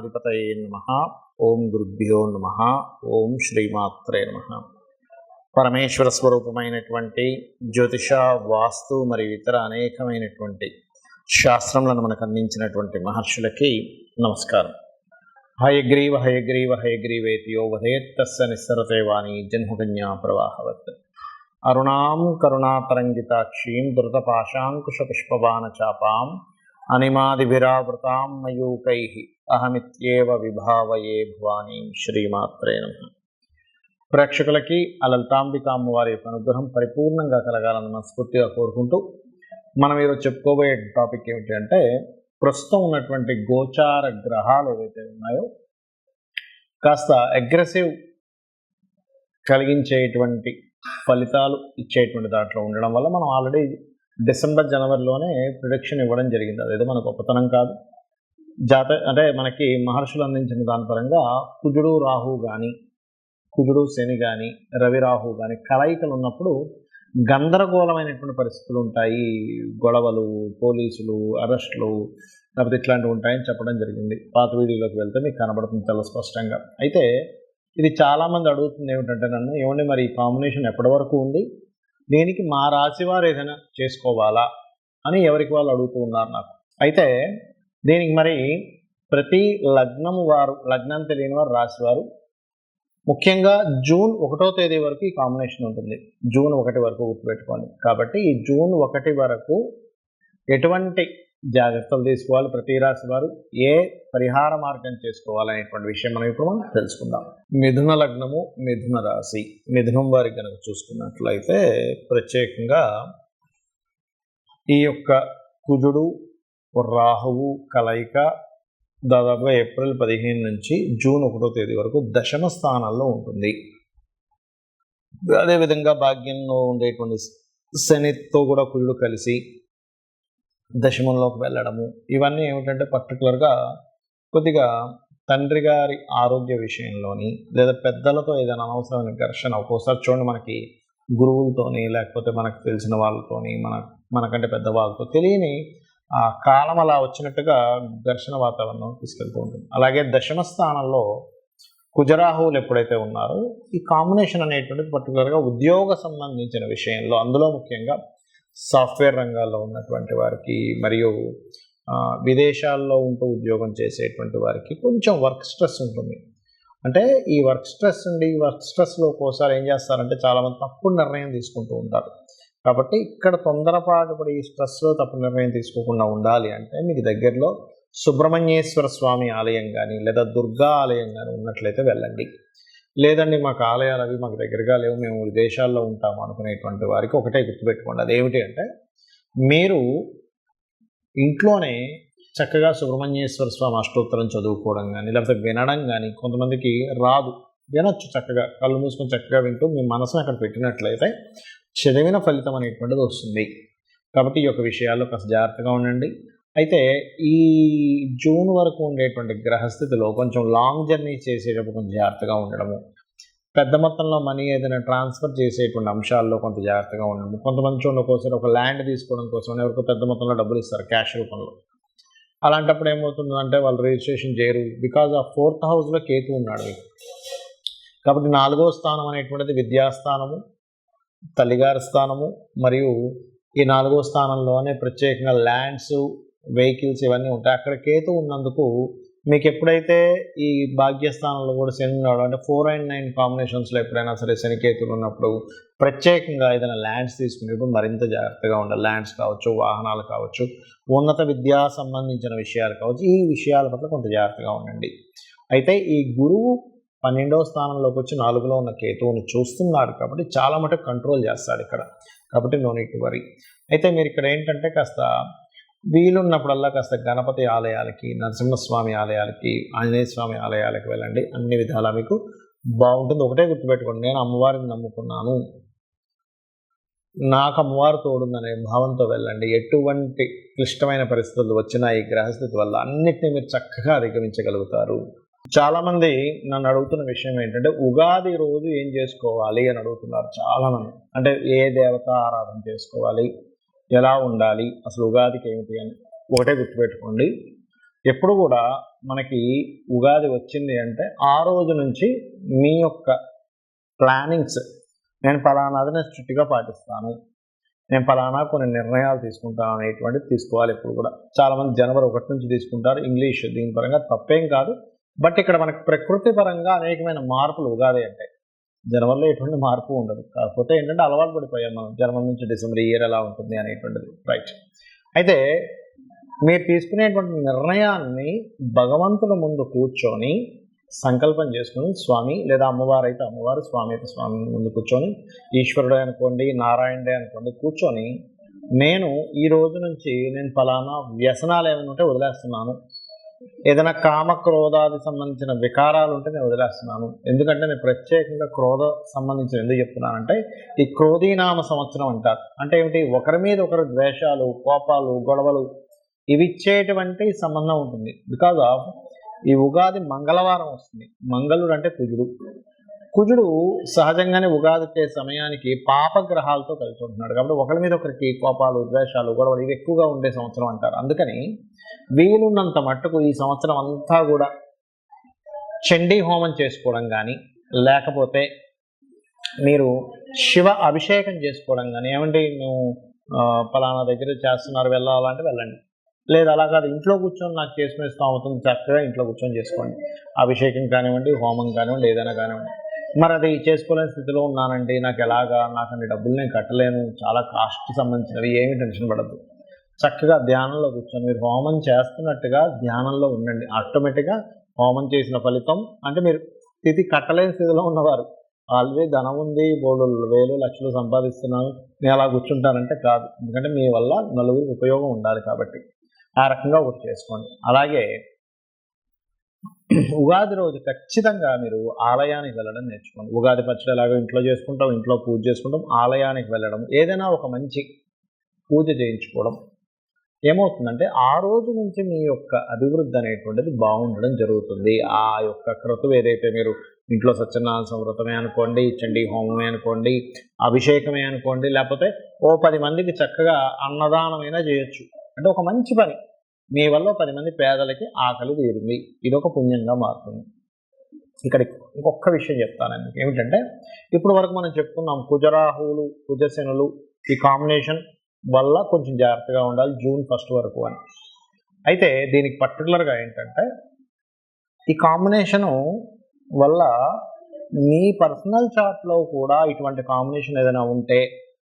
గణాధిపతయే నమః. ఓం గురుభ్యో నమః. ఓం శ్రీమాత్రే నమః. పరమేశ్వర స్వరూపమైనటువంటి జ్యోతిష, వాస్తు మరియు ఇతర అనేకమైనటువంటి శాస్త్రములను మనకు అందించినటువంటి మహర్షులకి నమస్కారం. హయగ్రీవ హయగ్రీవ హయగ్రీవేతి యో వదేత్ తస్య నిస్సరతే వాణి జన్మకన్యా ప్రవాహవత్. అరుణాం కరుణాతరంగితాక్షీం ధృతపాశాంకుశపుష్పబాణచాపాం అనిమాదిభిరావృతాం మయూకైః అహమిత్యేవ విభావయే భవానీం. శ్రీమాత్రే నమః. ప్రేక్షకులకి ఆ లలితాంబిక అమ్మవారి యొక్క అనుగ్రహం పరిపూర్ణంగా కలగాలని మనస్ఫూర్తిగా కోరుకుంటూ మనం ఈరోజు చెప్పుకోబోయే టాపిక్ ఏమిటి అంటే, ప్రస్తుతం ఉన్నటువంటి గోచార గ్రహాలు ఏవైతే ఉన్నాయో కాస్త అగ్రెసివ్ కలిగించేటువంటి ఫలితాలు ఇచ్చేటువంటి దాంట్లో ఉండడం వల్ల మనం ఆల్రెడీ డిసెంబర్ జనవరిలోనే ప్రిడిక్షన్ ఇవ్వడం జరిగింది. అదేదో మన గొప్పతనం కాదు. అంటే మనకి మహర్షులు అందించిన దాని పరంగా కుజుడు రాహు కానీ, కుజుడు శని కానీ, రవి రాహు కానీ కలయికలు ఉన్నప్పుడు గందరగోళమైనటువంటి పరిస్థితులు ఉంటాయి. గొడవలు, పోలీసులు, అరెస్టులు, లేకపోతే ఇట్లాంటివి ఉంటాయని చెప్పడం జరిగింది. పాత వీడియోలోకి వెళ్తే మీకు కనబడుతుంది చాలా స్పష్టంగా. అయితే ఇది చాలామంది అడుగుతుంది ఏమిటంటే, నన్ను ఏమండి మరి ఈ కాంబినేషన్ ఎప్పటి వరకు ఉంది, దీనికి మా రాశి వారు ఏదైనా చేసుకోవాలా అని ఎవరికి వాళ్ళు అడుగుతూ ఉన్నారు నాకు. అయితే దీనికి మరి ప్రతి లగ్నము వారు, లగ్నం తెలియని వారు, రాశి వారు ముఖ్యంగా జూన్ 1వ తేదీ వరకు ఈ కాంబినేషన్ ఉంటుంది. జూన్ 1 వరకు గుర్తుపెట్టుకోండి. కాబట్టి ఈ జూన్ 1 వరకు ఎటువంటి జాగ్రత్తలు తీసుకోవాలి, ప్రతి రాశి వారు ఏ పరిహార మార్గం చేసుకోవాలనేటువంటి విషయం మనం తెలుసుకుందాం. మిథున లగ్నము, మిథున రాశి, మిథునం వారికి కనుక చూసుకున్నట్లయితే ప్రత్యేకంగా ఈ యొక్క కుజుడు రాహువు కలయిక దాదాపుగా ఏప్రిల్ 15 నుంచి జూన్ 1వ తేదీ వరకు దశమ స్థానాల్లో ఉంటుంది. అదేవిధంగా భాగ్యంలో ఉండేటువంటి శనితో కూడా కుజుడు కలిసి దశమంలోకి వెళ్ళడము, ఇవన్నీ ఏమిటంటే పర్టికులర్గా కొద్దిగా తండ్రి గారి ఆరోగ్య విషయంలోని లేదా పెద్దలతో ఏదైనా అనవసరమైన ఘర్షణ, ఒక్కోసారి చూడండి మనకి గురువులతోని లేకపోతే మనకు తెలిసిన వాళ్ళతోని మనకంటే పెద్ద వాళ్ళతో తెలియని ఆ కాలం అలా వచ్చినట్టుగా ఘర్షణ వాతావరణం తీసుకెళ్తూ ఉంటుంది. అలాగే దశమ స్థానంలో కుజరాహువులు ఎప్పుడైతే ఉన్నారో ఈ కాంబినేషన్ అనేటువంటిది పర్టికులర్గా ఉద్యోగ సంబంధించిన విషయంలో, అందులో ముఖ్యంగా సాఫ్ట్వేర్ రంగాల్లో ఉన్నటువంటి వారికి మరియు విదేశాల్లో ఉంటూ ఉద్యోగం చేసేటువంటి వారికి కొంచెం వర్క్ స్ట్రెస్ ఉంటుంది. అంటే ఈ వర్క్ స్ట్రెస్ ఉండి, ఈ వర్క్ స్ట్రెస్లో ఒక్కోసారి ఏం చేస్తారంటే చాలామంది తప్పుడు నిర్ణయం తీసుకుంటూ ఉంటారు. కాబట్టి ఇక్కడ తొందరపాటుపడి ఈ స్ట్రెస్లో తప్పు నిర్ణయం తీసుకోకుండా ఉండాలి అంటే మీకు దగ్గరలో సుబ్రహ్మణ్యేశ్వర స్వామి ఆలయం కానీ లేదా దుర్గా ఆలయం కానీ ఉన్నట్లయితే వెళ్ళండి. లేదండి మాకు ఆలయాలు అవి మాకు దగ్గరగా లేవు, మేము విదేశాల్లో ఉంటాము అనుకునేటువంటి వారికి ఒకటే గుర్తుపెట్టుకోండి. అదేమిటి అంటే, మీరు ఇంట్లోనే చక్కగా సుబ్రహ్మణ్యేశ్వర స్వామి అష్టోత్తరం చదువుకోవడం కానీ లేకపోతే వినడం కానీ, కొంతమందికి రాదు, వినొచ్చు, చక్కగా కళ్ళు మూసుకొని చక్కగా వింటూ మీ మనసును అక్కడ పెట్టినట్లయితే చదివిన ఫలితం అనేటువంటిది వస్తుంది. కాబట్టి ఈ యొక్క విషయాల్లో కాస్త జాగ్రత్తగా ఉండండి. అయితే ఈ జూన్ వరకు ఉండేటువంటి గ్రహస్థితిలో కొంచెం లాంగ్ జర్నీ చేసేటప్పుడు కొంచెం జాగ్రత్తగా ఉండడము, పెద్ద మొత్తంలో మనీ ఏదైనా ట్రాన్స్ఫర్ చేసేటువంటి అంశాల్లో కొంత జాగ్రత్తగా ఉండడము. కొంతమంది చూడండి ఒక్కోసారి ఒక ల్యాండ్ తీసుకోవడం కోసం ఎవరికో పెద్ద మొత్తంలో డబ్బులు ఇస్తారు క్యాష్ రూపంలో. అలాంటప్పుడు ఏమవుతుందంటే వాళ్ళు రిజిస్ట్రేషన్ చేయరు. బికాజ్ ఆ 4th హౌస్లో కేతు ఉన్నాడు మీకు. కాబట్టి 4వ స్థానం అనేటువంటిది విద్యాస్థానము, తల్లిగారి స్థానము, మరియు ఈ 4వ స్థానంలోనే ప్రత్యేకంగా ల్యాండ్స్, వెహికల్స్ ఇవన్నీ ఉంటాయి. అక్కడ కేతు ఉన్నందుకు మీకు ఎప్పుడైతే ఈ భాగ్యస్థానంలో కూడా శని ఉన్నాడు అంటే 4 and 9 కాంబినేషన్స్లో ఎప్పుడైనా సరే శని కేతులు ఉన్నప్పుడు ప్రత్యేకంగా ఏదైనా ల్యాండ్స్ తీసుకునేటప్పుడు మరింత జాగ్రత్తగా ఉండాలి. ల్యాండ్స్ కావచ్చు, వాహనాలు కావచ్చు, ఉన్నత విద్యా సంబంధించిన విషయాలు కావచ్చు, ఈ విషయాల పట్ల కొంత జాగ్రత్తగా ఉండండి. అయితే ఈ గురువు 12వ స్థానంలోకి వచ్చి 4లో ఉన్న కేతువుని చూస్తున్నాడు కాబట్టి చాలా మటుకు కంట్రోల్ చేస్తాడు ఇక్కడ. కాబట్టి నో నీడ్ టు వరీ. అయితే మీరు ఇక్కడ ఏంటంటే కాస్త వీలున్నప్పుడల్లా కాస్త గణపతి ఆలయాలకి, నరసింహస్వామి ఆలయాలకి, ఆంజనేయ స్వామి ఆలయాలకి వెళ్ళండి. అన్ని విధాలా మీకు బాగుంటుంది. ఒకటే గుర్తుపెట్టుకోండి, నేను అమ్మవారిని నమ్ముకున్నాను, నాకు అమ్మవారు తోడుందనే భావంతో వెళ్ళండి. ఎటువంటి క్లిష్టమైన పరిస్థితులు వచ్చినా ఈ గ్రహస్థితి వల్ల అన్నిటినీ మీరు చక్కగా అధిగమించగలుగుతారు. చాలామంది నన్ను అడుగుతున్న విషయం ఏంటంటే, ఉగాది రోజు ఏం చేసుకోవాలి అని అడుగుతున్నారు చాలామంది. అంటే ఏ దేవత ఆరాధన చేసుకోవాలి, ఎలా ఉండాలి, అసలు ఉగాదికి ఏమిటి అని. ఒకటే గుర్తుపెట్టుకోండి, ఎప్పుడు కూడా మనకి ఉగాది వచ్చింది అంటే ఆ రోజు నుంచి మీ యొక్క ప్లానింగ్స్, నేను ఫలానాది నేను స్ట్రిక్ట్గా పాటిస్తాను, నేను ఫలానా కొన్ని నిర్ణయాలు తీసుకుంటాను అనేటువంటిది తీసుకోవాలి. ఎప్పుడు కూడా చాలామంది జనవరి 1 నుంచి తీసుకుంటారు. ఇంగ్లీష్ దీని పరంగా తప్పేం కాదు. బట్ ఇక్కడ మనకి ప్రకృతి పరంగా అనేకమైన మార్పులు ఉగాది అంటే. జనవరిలో ఎటువంటి మార్పు ఉండదు. కాకపోతే ఏంటంటే అలవాటు పడిపోయాం మనం, జనవరి నుంచి డిసెంబర్ ఇయర్ ఎలా ఉంటుంది అనేటువంటిది. రైట్. అయితే మీరు తీసుకునేటువంటి నిర్ణయాన్ని భగవంతుడి ముందు కూర్చొని సంకల్పం చేసుకుని, స్వామి లేదా అమ్మవారు అయితే అమ్మవారు, స్వామి అయితే స్వామి ముందు కూర్చొని, ఈశ్వరుడే అనుకోండి, నారాయణుడే అనుకోండి, కూర్చొని నేను ఈ రోజు నుంచి నేను ఫలానా వ్యసనాలు ఏమైనా ఉంటే వదిలేస్తున్నాను, ఏదైనా కామక్రోధాది సంబంధించిన వికారాలు ఉంటే నేను వదిలేస్తున్నాను. ఎందుకంటే నేను ప్రత్యేకంగా క్రోధ సంబంధించిన ఎందుకు చెప్తున్నానంటే ఈ క్రోధీనామ సంవత్సరం అంటారు. అంటే ఏమిటి, ఒకరి మీద ఒకరు ద్వేషాలు, కోపాలు, గొడవలు ఇవి ఇచ్చేటువంటి సంబంధం ఉంటుంది. బికాజ్ ఆఫ్ ఈ ఉగాది మంగళవారం వస్తుంది. మంగళుడు అంటే కుజుడు సహజంగానే ఉగాది సమయానికి పాపగ్రహాలతో కలిసి ఉంటున్నాడు. కాబట్టి ఒకరి మీద ఒకరికి కోపాలు, ద్వేషాలు, గొడవలు ఇవి ఎక్కువగా ఉండే సంవత్సరం అంటారు. అందుకని వీలున్నంత మట్టుకు ఈ సంవత్సరం అంతా కూడా చండీ హోమం చేసుకోవడం కానీ, లేకపోతే మీరు శివ అభిషేకం చేసుకోవడం కానీ, ఏమంటే నువ్వు ఫలానా దగ్గర చేస్తున్నారు వెళ్ళాలంటే వెళ్ళండి, లేదు అలా కాదు ఇంట్లో కూర్చొని నాకు చేసుకునే స్థామవుతుంది, చక్కగా ఇంట్లో కూర్చొని చేసుకోండి. అభిషేకం కానివ్వండి, హోమం కానివ్వండి, ఏదైనా కానివ్వండి. మరి అది చేసుకోలేని స్థితిలో ఉన్నానండి, నాకు ఎలాగా, నాకు అన్ని డబ్బులు నేను కట్టలేను, చాలా కాస్ట్ సంబంధించినవి, ఏమీ టెన్షన్ పడద్దు. చక్కగా ధ్యానంలో కూర్చొని మీరు హోమం చేస్తున్నట్టుగా ధ్యానంలో ఉండండి. ఆటోమేటిక్గా హోమం చేసిన ఫలితం అంటే మీరు స్థితి కట్టలేని స్థితిలో ఉన్నవారు, ఆల్రెడీ ధనం ఉంది, బోర్డు వేలు లక్షలు సంపాదిస్తున్నాను, నేను అలా కూర్చుంటానంటే కాదు. ఎందుకంటే మీ వల్ల నలుగురికి ఉపయోగం ఉండాలి కాబట్టి ఆ రకంగా ఒకటి చేసుకోండి. అలాగే ఉగాది రోజు ఖచ్చితంగా మీరు ఆలయానికి వెళ్ళడం నేర్చుకోండి. ఉగాది పచ్చడి ఎలాగో ఇంట్లో చేసుకుంటాం, ఇంట్లో పూజ చేసుకుంటాం, ఆలయానికి వెళ్ళడం, ఏదైనా ఒక మంచి పూజ చేయించుకోవడం ఏమవుతుందంటే ఆ రోజు నుంచి మీ యొక్క అభివృద్ధి అనేటువంటిది బాగుండడం జరుగుతుంది. ఆ యొక్క క్రతువు ఏదైతే మీరు ఇంట్లో సత్యనారాయణ వ్రతమే అనుకోండి, చండీ హోమమే అనుకోండి, అభిషేకమే అనుకోండి, లేకపోతే ఓ 10 మందికి చక్కగా అన్నదానమైనా చేయొచ్చు. అంటే ఒక మంచి పని, మీ వల్ల 10 మంది పేదలకి ఆకలి తీరింది, ఇది ఒక పుణ్యంగా మారుతుంది. ఇక్కడ ఇంకొక విషయం చెప్తాను ఏమిటంటే, ఇప్పుడు వరకు మనం చెప్పుకున్నాం కుజరాహువులు, కుజశనులు ఈ కాంబినేషన్ వల్ల కొంచెం జాగ్రత్తగా ఉండాలి జూన్ 1 వరకు అని. అయితే దీనికి పర్టికులర్గా ఏంటంటే ఈ కాంబినేషను వల్ల మీ పర్సనల్ చార్ట్లో కూడా ఇటువంటి కాంబినేషన్ ఏదైనా ఉంటే,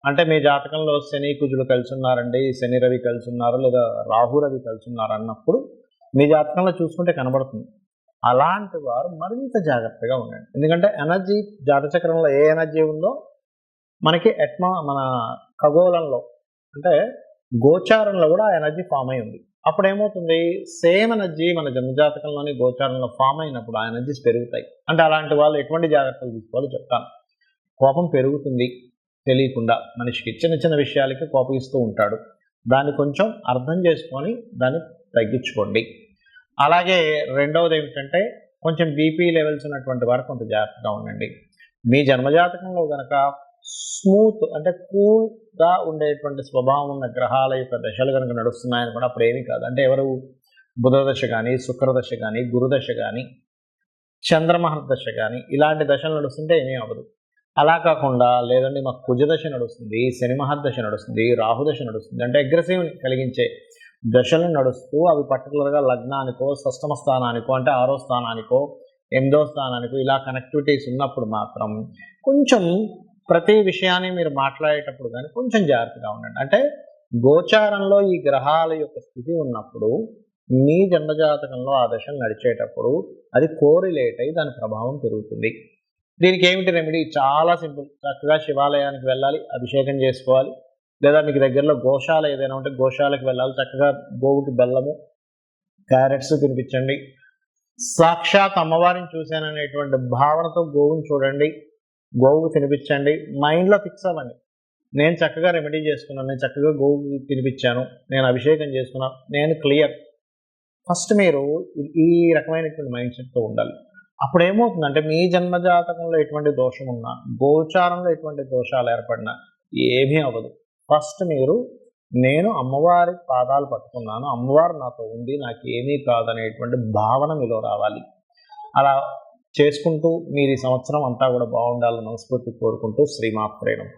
అంటే మీ జాతకంలో శని కుజులు కలిసి ఉన్నారండి, శని రవి కలిసి ఉన్నారు, లేదా రాహు రవి కలిసి ఉన్నారు అన్నప్పుడు మీ జాతకంలో చూసుకుంటే కనబడుతుంది. అలాంటి వారు మరింత జాగ్రత్తగా ఉండండి. ఎందుకంటే ఎనర్జీ జాతచక్రంలో ఏ ఎనర్జీ ఉందో మనకి మన ఖగోళంలో అంటే గోచారంలో కూడా ఆ ఎనర్జీ ఫామ్ అయి ఉంది. అప్పుడు ఏమవుతుంది, సేమ్ ఎనర్జీ మన జన్మజాతకంలోని గోచారంలో ఫామ్ అయినప్పుడు ఆ ఎనర్జీస్ పెరుగుతాయి. అంటే అలాంటి వాళ్ళు ఎటువంటి జాగ్రత్తలు తీసుకోవాలో చెప్తాను. కోపం పెరుగుతుంది తెలియకుండా, మనిషికి చిన్న చిన్న విషయాలకి కోపగిస్తూ ఉంటాడు. దాన్ని కొంచెం అర్థం చేసుకొని దాన్ని తగ్గించుకోండి. అలాగే రెండవది ఏమిటంటే కొంచెం బీపీ లెవెల్స్ ఉన్నటువంటి వారు కొంత జాగ్రత్తగా ఉండండి. మీ జన్మజాతకంలో కనుక స్మూత్ అంటే కూల్గా ఉండేటువంటి స్వభావం ఉన్న గ్రహాల యొక్క దశలు కనుక నడుస్తున్నాయని కూడా అప్పుడు ఏమీ కాదు. అంటే ఎవరు బుధదశ కానీ, శుక్రదశ కానీ, గురుదశ కానీ, చంద్రమహర్దశ కానీ ఇలాంటి దశలు నడుస్తుంటే ఏమీ అవ్వదు. అలా కాకుండా లేదండి మాకు కుజదశ నడుస్తుంది, శని మహర్దశ నడుస్తుంది, రాహుదశ నడుస్తుంది అంటే అగ్రెసివ్ కలిగించే దశలు నడుస్తూ అవి పర్టికులర్గా లగ్నానికో, షష్టమ స్థానానికో అంటే 6వ స్థానానికో, 8వ స్థానానికో ఇలా కనెక్టివిటీస్ ఉన్నప్పుడు మాత్రం కొంచెం ప్రతి విషయాన్ని మీరు మాట్లాడేటప్పుడు కానీ కొంచెం జాగ్రత్తగా ఉండండి. అంటే గోచారంలో ఈ గ్రహాల యొక్క స్థితి ఉన్నప్పుడు మీ జన్మజాతకంలో ఆ దశలు నడిచేటప్పుడు అది కోరిలేట్ అయ్యి దాని ప్రభావం పెరుగుతుంది. దీనికి ఏమిటి రెమెడీ? చాలా సింపుల్. చక్కగా శివాలయానికి వెళ్ళాలి, అభిషేకం చేసుకోవాలి, లేదా మీకు దగ్గరలో గోశాల ఏదైనా ఉంటే గోశాలకు వెళ్ళాలి, చక్కగా గోవుకి బెల్లము, క్యారెట్స్ తినిపించండి. సాక్షాత్ అమ్మవారిని చూశాననేటువంటి భావనతో గోవుని చూడండి, గోవుకు తినిపించండి. మైండ్లో ఫిక్స్ అవ్వండి, నేను చక్కగా రెమెడీ చేసుకున్నాను, నేను చక్కగా గోవుకి తినిపించాను, నేను అభిషేకం చేసుకున్నాను, నేను క్లియర్. ఫస్ట్ మీరు ఈ రకమైనటువంటి మైండ్ సెట్తో ఉండాలి. అప్పుడు ఏమవుతుందంటే మీ జన్మజాతకంలో ఎటువంటి దోషం ఉన్నా, గోచారంలో ఎటువంటి దోషాలు ఏర్పడినా ఏమీ అవ్వదు. ఫస్ట్ మీరు నేను అమ్మవారి పాదాలు పట్టుకున్నాను, అమ్మవారు నాతో ఉంది, నాకు ఏమీ కాదనేటువంటి భావన మీలో రావాలి. అలా చేసుకుంటూ మీరు ఈ సంవత్సరం అంతా కూడా బాగుండాలని మనస్ఫూర్తిగా కోరుకుంటూ శ్రీమాత్రే నమః.